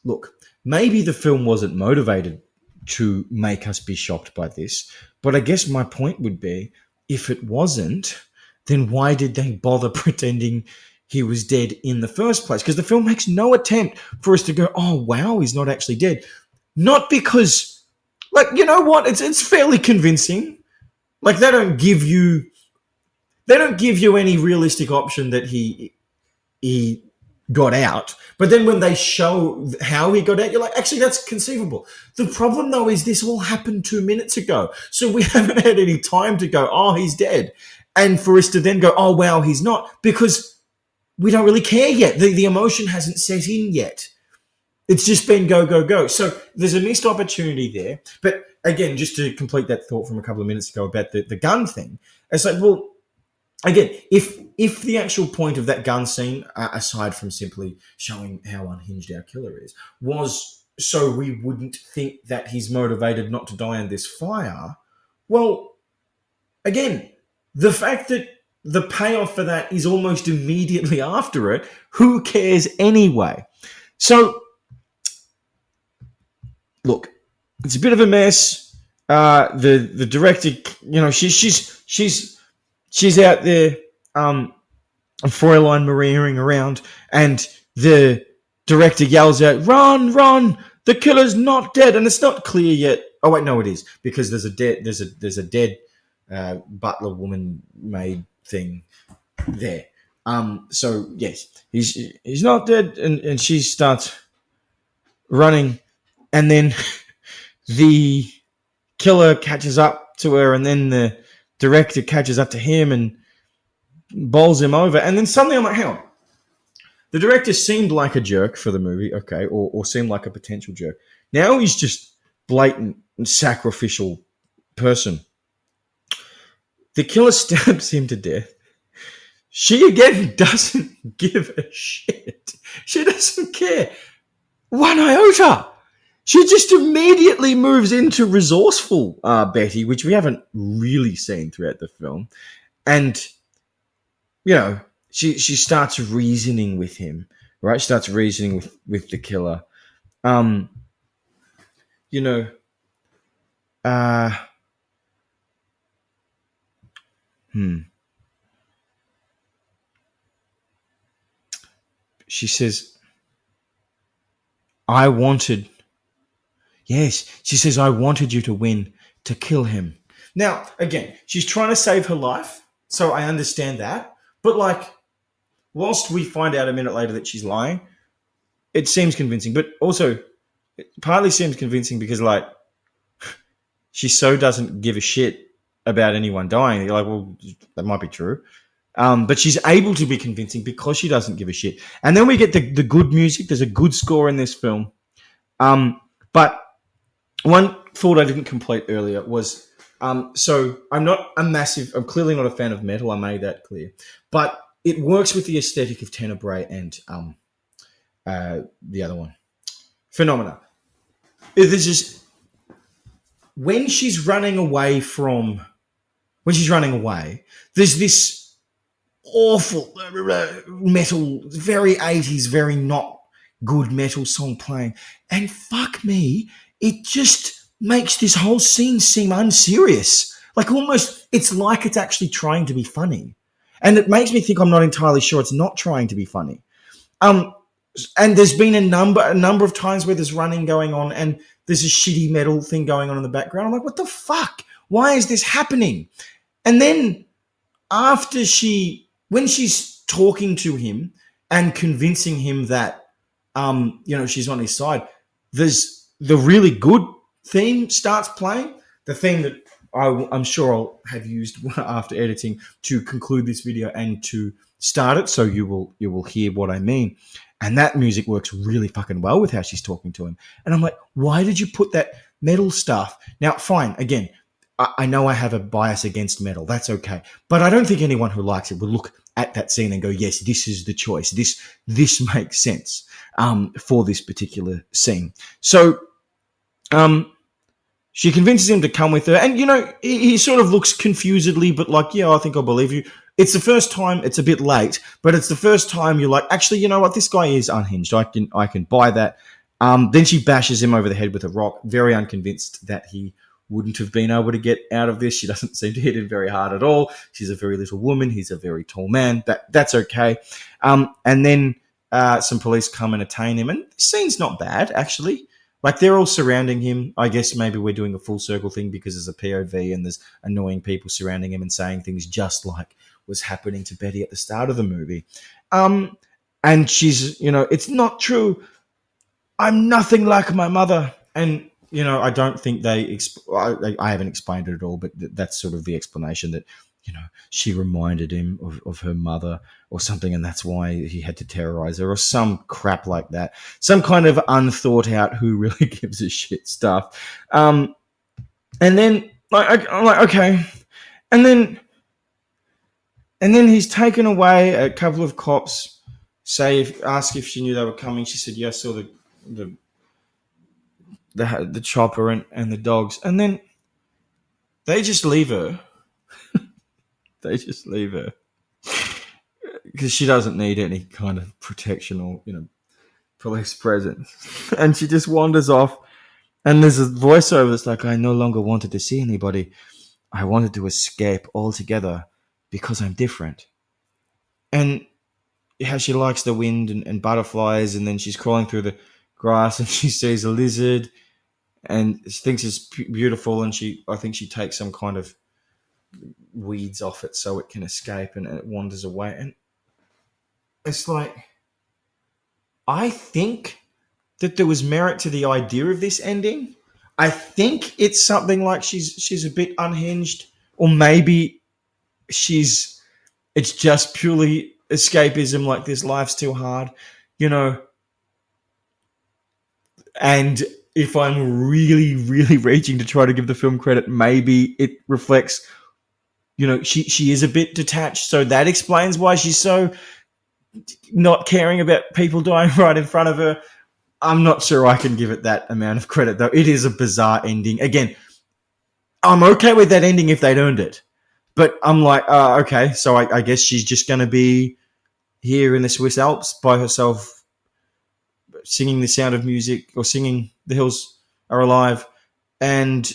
look, maybe the film wasn't motivated to make us be shocked by this, but I guess my point would be, if it wasn't, then why did they bother pretending he was dead in the first place? Because the film makes no attempt for us to go, oh, wow, he's not actually dead. Not because, like, you know what? It's fairly convincing. Like, they don't give you any realistic option that he got out. But then when they show how he got out, you're like, actually, that's conceivable. The problem, though, is this all happened 2 minutes ago. So we haven't had any time to go, oh, he's dead. And for us to then go, oh, wow, he's not, because we don't really care yet. The emotion hasn't set in yet. It's just been go, go, go. So there's a missed opportunity there. But again, just to complete that thought from a couple of minutes ago about the gun thing, it's like, well, again, if the actual point of that gun scene, aside from simply showing how unhinged our killer is, was so we wouldn't think that he's motivated not to die in this fire, well, again, the fact that the payoff for that is almost immediately after it, who cares anyway? So, look, it's a bit of a mess. The director, she's out there, Fräulein Mariaing around, and the director yells out, "Run, run! The killer's not dead!" And it's not clear yet. Oh wait, no, it is, because there's a dead butler woman maid thing there. So yes, he's not dead, and she starts running, and then the killer catches up to her, and then the director catches up to him and bowls him over, and then suddenly I'm like, hang on. The director seemed like a jerk for the movie, okay, or seemed like a potential jerk. Now he's just blatant and sacrificial person. The killer stabs him to death. She again doesn't give a shit. She doesn't care one iota. She just immediately moves into resourceful Betty, which we haven't really seen throughout the film. And, she starts reasoning with him, right? She starts reasoning with the killer. She says, I wanted you to win, to kill him. Now, again, she's trying to save her life, so I understand that. But, whilst we find out a minute later that she's lying, it seems convincing. But also, it partly seems convincing because, she so doesn't give a shit about anyone dying. You're like, well, that might be true. But she's able to be convincing because she doesn't give a shit. And then we get the good music. There's a good score in this film. But one thought I didn't complete earlier was, so I'm clearly not a fan of metal. I made that clear. But it works with the aesthetic of Tenebrae and the other one, Phenomena. There's just, when she's running away, there's this awful metal, very 80s, very not good metal song playing. And fuck me, it just makes this whole scene seem unserious. Almost, it's like it's actually trying to be funny. And it makes me think I'm not entirely sure it's not trying to be funny. And there's been a number of times where there's running going on and there's a shitty metal thing going on in the background. I'm like, what the fuck? Why is this happening? And then when she's talking to him and convincing him that, she's on his side, there's the really good theme starts playing. The theme that I'm sure I'll have used after editing to conclude this video and to start it, so you will hear what I mean. And that music works really fucking well with how she's talking to him. And I'm like, why did you put that metal stuff? Now, fine, again, I know I have a bias against metal. That's okay. But I don't think anyone who likes it will look at that scene and go, yes, this is the choice. This makes sense for this particular scene. So she convinces him to come with her. And, he sort of looks confusedly, but yeah, I think I'll believe you. It's the first time, it's a bit late, but it's the first time you're like, actually, you know what? This guy is unhinged. I can buy that. Then she bashes him over the head with a rock, very unconvinced that he wouldn't have been able to get out of this. She doesn't seem to hit him very hard at all. She's a very little woman. He's a very tall man. That's okay. And then some police come and attain him. And the scene's not bad, actually. They're all surrounding him. I guess maybe we're doing a full circle thing because there's a POV and there's annoying people surrounding him and saying things just like was happening to Betty at the start of the movie. And she's, it's not true. I'm nothing like my mother. And, I don't think I haven't explained it at all, but that's sort of the explanation that, she reminded him of her mother or something, and that's why he had to terrorize her or some crap like that. Some kind of unthought out, who really gives a shit stuff. And then, I'm like, okay. And then he's taken away. A couple of cops ask if she knew they were coming. She said, yes, I saw the chopper and the dogs. And then they just leave her. They just leave her because she doesn't need any kind of protection or, police presence. And she just wanders off. And there's a voiceover that's like, I no longer wanted to see anybody. I wanted to escape altogether because I'm different. And how she likes the wind and butterflies, and then she's crawling through the grass and she sees a lizard and thinks it's beautiful, and I think she takes some kind of weeds off it so it can escape, and it wanders away. And it's like, I think that there was merit to the idea of this ending. I think it's something like she's a bit unhinged, or maybe it's just purely escapism, like this life's too hard, and if I'm really, really reaching to try to give the film credit, maybe it reflects, she is a bit detached. So that explains why she's so not caring about people dying right in front of her. I'm not sure I can give it that amount of credit, though. It is a bizarre ending. Again, I'm okay with that ending if they'd earned it. But I'm like, okay, so I guess she's just going to be here in the Swiss Alps by herself, singing The Sound of Music, or singing The Hills Are Alive. And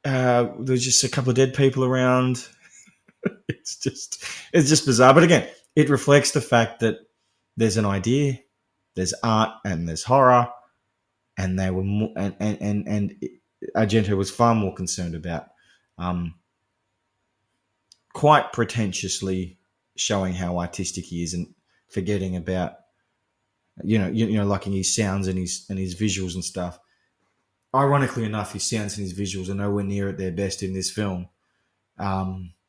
there's just a couple of dead people around. It's just bizarre. But again, it reflects the fact that there's an idea, there's art, and there's horror, and they were more, and Argento was far more concerned about quite pretentiously showing how artistic he is, and forgetting about like in his sounds and his visuals and stuff. Ironically enough, his sounds and his visuals are nowhere near at their best in this film.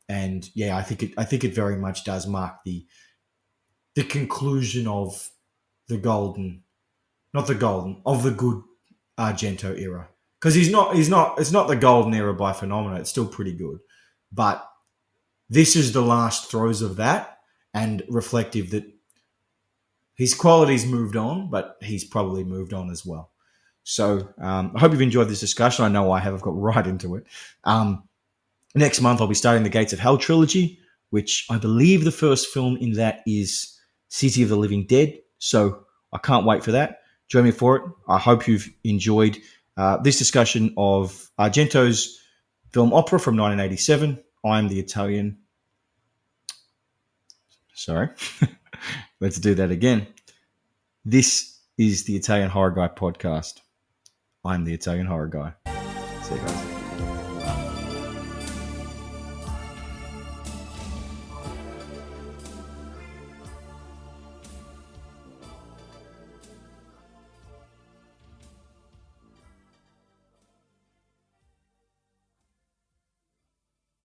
And yeah, I think it very much does mark the conclusion of the of the good Argento era. Because it's not the golden era by Phenomena. It's still pretty good, but this is the last throes of that, and reflective that his quality's moved on, but he's probably moved on as well. So I hope you've enjoyed this discussion. I know I have. I've got right into it. Next month, I'll be starting the Gates of Hell trilogy, which I believe the first film in that is City of the Living Dead. So I can't wait for that. Join me for it. I hope you've enjoyed this discussion of Argento's film opera from 1987. I'm the Italian. Sorry. Let's do that again. This is the Italian Horror Guy podcast. I'm the Italian Horror Guy. See you guys.